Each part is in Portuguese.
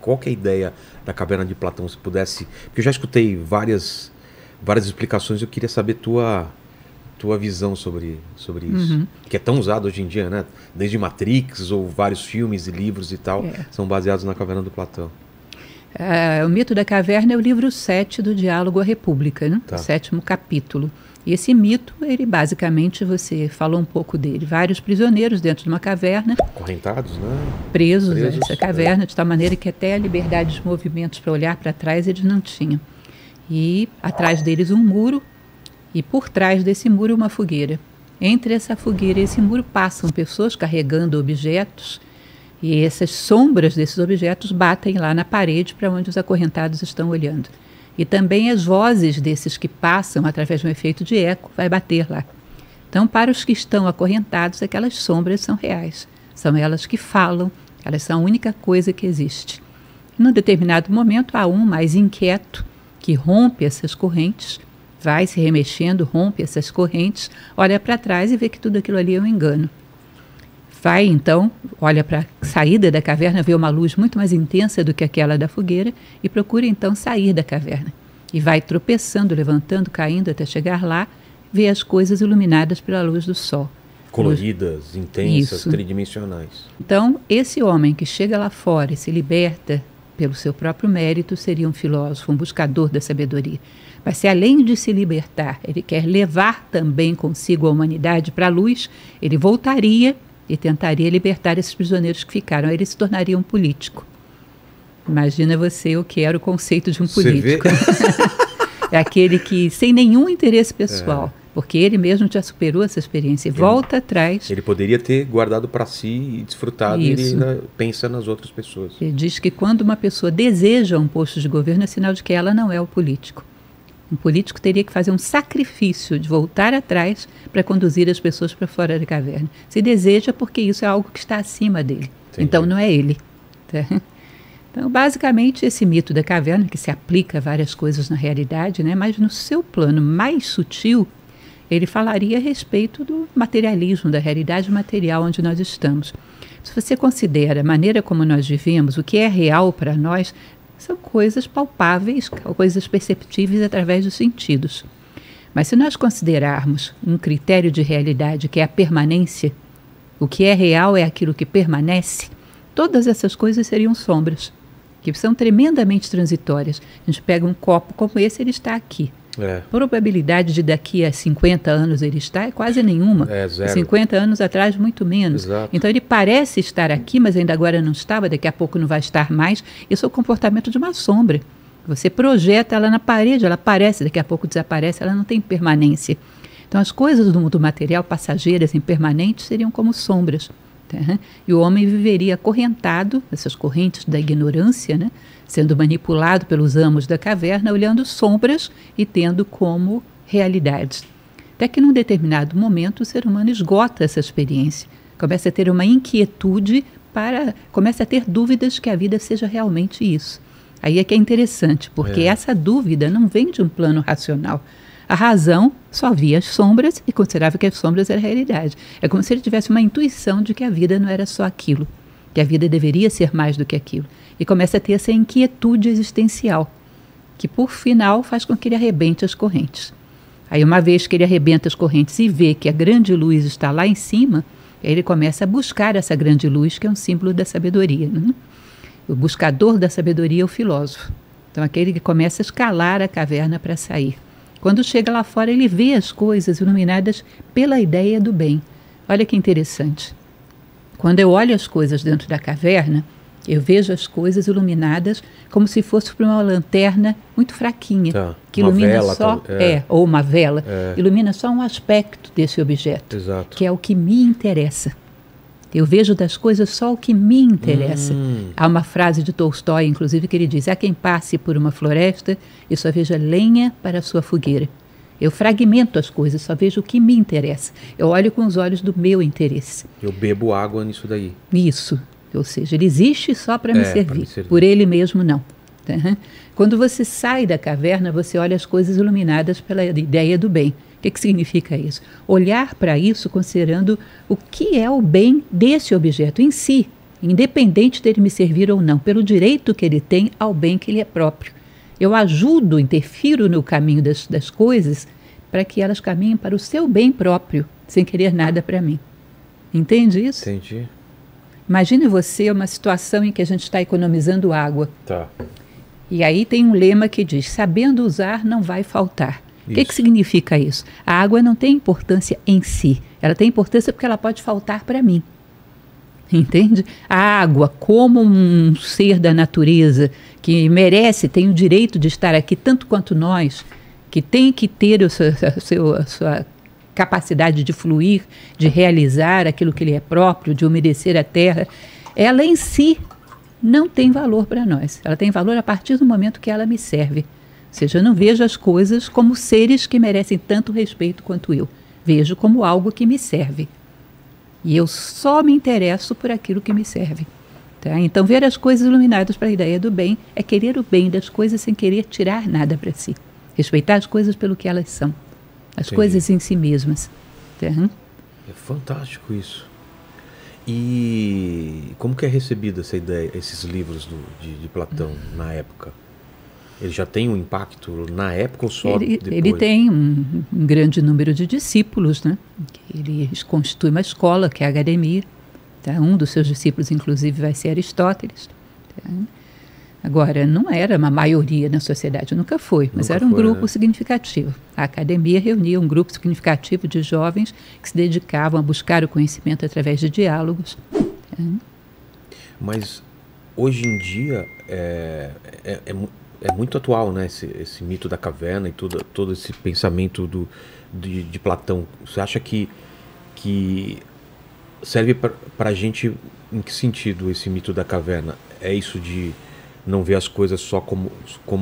Qual que é a ideia da caverna de Platão? Se pudesse, porque eu já escutei várias explicações, eu queria saber tua visão sobre isso. Uhum. Que é tão usado hoje em dia, né? Desde Matrix ou vários filmes e livros e tal, são baseados na caverna do Platão. O mito da caverna é o livro 7 do Diálogo à República, né? Tá. O 7º capítulo. E esse mito, ele basicamente, você falou um pouco dele, vários prisioneiros dentro de uma caverna, Acorrentados, né? presos a essa caverna, de tal maneira que até a liberdade de movimentos para olhar para trás eles não tinham. E atrás deles um muro, e por trás desse muro uma fogueira. Entre essa fogueira e esse muro passam pessoas carregando objetos, e essas sombras desses objetos batem lá na parede para onde os acorrentados estão olhando. E também as vozes desses que passam, através de um efeito de eco, vai bater lá. Então, para os que estão acorrentados, aquelas sombras são reais. São elas que falam, elas são a única coisa que existe. Num determinado momento, há um mais inquieto que rompe essas correntes, vai se remexendo, rompe essas correntes, olha para trás e vê que tudo aquilo ali é um engano. Vai, então, olha para a saída da caverna, vê uma luz muito mais intensa do que aquela da fogueira e procura, então, sair da caverna. E vai tropeçando, levantando, caindo até chegar lá, vê as coisas iluminadas pela luz do sol. Coloridas, intensas, Isso. tridimensionais. Então, esse homem que chega lá fora e se liberta pelo seu próprio mérito seria um filósofo, um buscador da sabedoria. Mas se além de se libertar, ele quer levar também consigo a humanidade para a luz, ele voltaria e tentaria libertar esses prisioneiros que ficaram. Aí ele se tornaria um político. Imagina você o que era o conceito de um político. É aquele que, sem nenhum interesse pessoal, porque ele mesmo já superou essa experiência e volta atrás. Ele poderia ter guardado para si e desfrutado, e ele ainda pensa nas outras pessoas. Ele diz que quando uma pessoa deseja um posto de governo, é sinal de que ela não é o político. Um político teria que fazer um sacrifício de voltar atrás para conduzir as pessoas para fora da caverna. Se deseja porque isso é algo que está acima dele. Entendi. Então não é ele. Tá? Então, basicamente, esse mito da caverna, que se aplica a várias coisas na realidade, né, mas no seu plano mais sutil, ele falaria a respeito do materialismo, da realidade material onde nós estamos. Se você considera a maneira como nós vivemos, o que é real para nós, são coisas palpáveis, coisas perceptíveis através dos sentidos. Mas se nós considerarmos um critério de realidade que é a permanência, o que é real é aquilo que permanece, todas essas coisas seriam sombras, que são tremendamente transitórias. A gente pega um copo como esse, ele está aqui. A probabilidade de daqui a 50 anos ele estar é quase nenhuma. É zero. 50 anos atrás, muito menos. Exato. Então ele parece estar aqui, mas ainda agora não estava, daqui a pouco não vai estar mais. Isso é o comportamento de uma sombra. Você projeta ela na parede, ela aparece, daqui a pouco desaparece, ela não tem permanência. Então as coisas do mundo material, passageiras, impermanentes, seriam como sombras. Tá? E o homem viveria acorrentado, nessas correntes da ignorância, né? Sendo manipulado pelos amos da caverna, olhando sombras e tendo como realidades. Até que num determinado momento o ser humano esgota essa experiência, começa a ter uma inquietude, começa a ter dúvidas que a vida seja realmente isso. Aí é que é interessante, porque essa dúvida não vem de um plano racional. A razão só via as sombras e considerava que as sombras eram a realidade. É como se ele tivesse uma intuição de que a vida não era só aquilo, que a vida deveria ser mais do que aquilo. E começa a ter essa inquietude existencial, que por final faz com que ele arrebente as correntes. Aí uma vez que ele arrebenta as correntes e vê que a grande luz está lá em cima, ele começa a buscar essa grande luz, que é um símbolo da sabedoria, né? O buscador da sabedoria é o filósofo. Então aquele que começa a escalar a caverna para sair. Quando chega lá fora, ele vê as coisas iluminadas pela ideia do bem. Olha que interessante. Quando eu olho as coisas dentro da caverna, eu vejo as coisas iluminadas como se fosse por uma lanterna muito fraquinha, que ilumina vela, só, ou uma vela, ilumina só um aspecto desse objeto, que é o que me interessa. Eu vejo das coisas só o que me interessa. Há uma frase de Tolstói, inclusive, que ele diz: há quem passe por uma floresta e só veja lenha para a sua fogueira. Eu fragmento as coisas, só vejo o que me interessa. Eu olho com os olhos do meu interesse. Eu bebo água nisso daí. Isso. Ou seja, ele existe só para me servir. Por ele mesmo, não. Uhum. Quando você sai da caverna, você olha as coisas iluminadas pela ideia do bem. O que significa isso? Olhar para isso considerando o que é o bem desse objeto em si, independente dele me servir ou não, pelo direito que ele tem ao bem que lhe é próprio. Eu ajudo, interfiro no caminho das coisas para que elas caminhem para o seu bem próprio, sem querer nada para mim. Entende isso? Entendi. Imagine você uma situação em que a gente está economizando água. Tá. E aí tem um lema que diz, sabendo usar não vai faltar. O que significa isso? A água não tem importância em si. Ela tem importância porque ela pode faltar para mim. Entende? A água, como um ser da natureza que merece, tem o direito de estar aqui tanto quanto nós, que tem que ter a sua capacidade de fluir, de realizar aquilo que lhe é próprio, de umedecer a terra, ela em si não tem valor para nós. Ela tem valor a partir do momento que ela me serve. Ou seja, eu não vejo as coisas como seres que merecem tanto respeito quanto eu. Vejo como algo que me serve. E eu só me interesso por aquilo que me serve. Tá? Então, ver as coisas iluminadas para a ideia do bem é querer o bem das coisas sem querer tirar nada para si. Respeitar as coisas pelo que elas são. As coisas em si mesmas. Tá? É fantástico isso. E como que é recebida essa ideia, esses livros de Platão na época? Ele já tem um impacto na época ou só depois? Ele tem um grande número de discípulos, né? Ele constitui uma escola, que é a academia. Tá? Um dos seus discípulos, inclusive, vai ser Aristóteles. Tá? Agora, não era uma maioria na sociedade, nunca foi, mas era um grupo significativo. A academia reunia um grupo significativo de jovens que se dedicavam a buscar o conhecimento através de diálogos. Tá? Mas, hoje em dia, é muito atual, né, esse mito da caverna e todo esse pensamento de Platão. Você acha que serve para a gente, em que sentido esse mito da caverna? É isso de não ver as coisas só como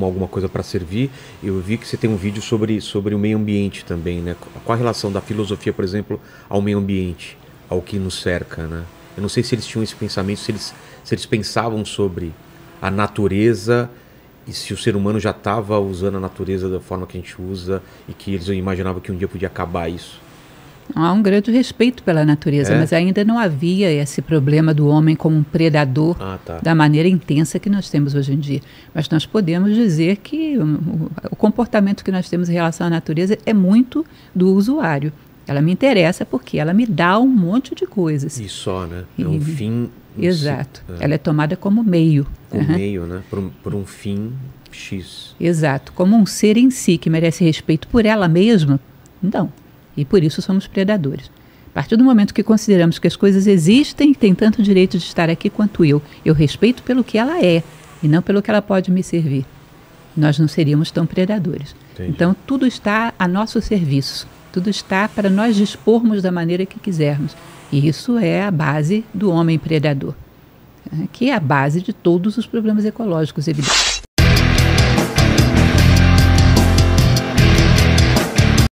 alguma coisa para servir? Eu vi que você tem um vídeo sobre o meio ambiente também, né? Qual a relação da filosofia, por exemplo, ao meio ambiente, ao que nos cerca, né? Eu não sei se eles tinham esse pensamento, se eles pensavam sobre a natureza e se o ser humano já estava usando a natureza da forma que a gente usa e que eles imaginavam que um dia podia acabar isso. Há um grande respeito pela natureza, mas ainda não havia esse problema do homem como um predador da maneira intensa que nós temos hoje em dia. Mas nós podemos dizer que o comportamento que nós temos em relação à natureza é muito do usuário. Ela me interessa porque ela me dá um monte de coisas. E só, né? É um fim... Exato. Ela é tomada como meio. Como meio, né? Por um fim X. Exato. Como um ser em si que merece respeito por ela mesma, não. E por isso somos predadores. A partir do momento que consideramos que as coisas existem e têm tanto direito de estar aqui quanto eu respeito pelo que ela é e não pelo que ela pode me servir, nós não seríamos tão predadores. Entendi. Então, tudo está a nosso serviço. Tudo está para nós dispormos da maneira que quisermos. E isso é a base do homem predador, que é a base de todos os problemas ecológicos, evidentemente.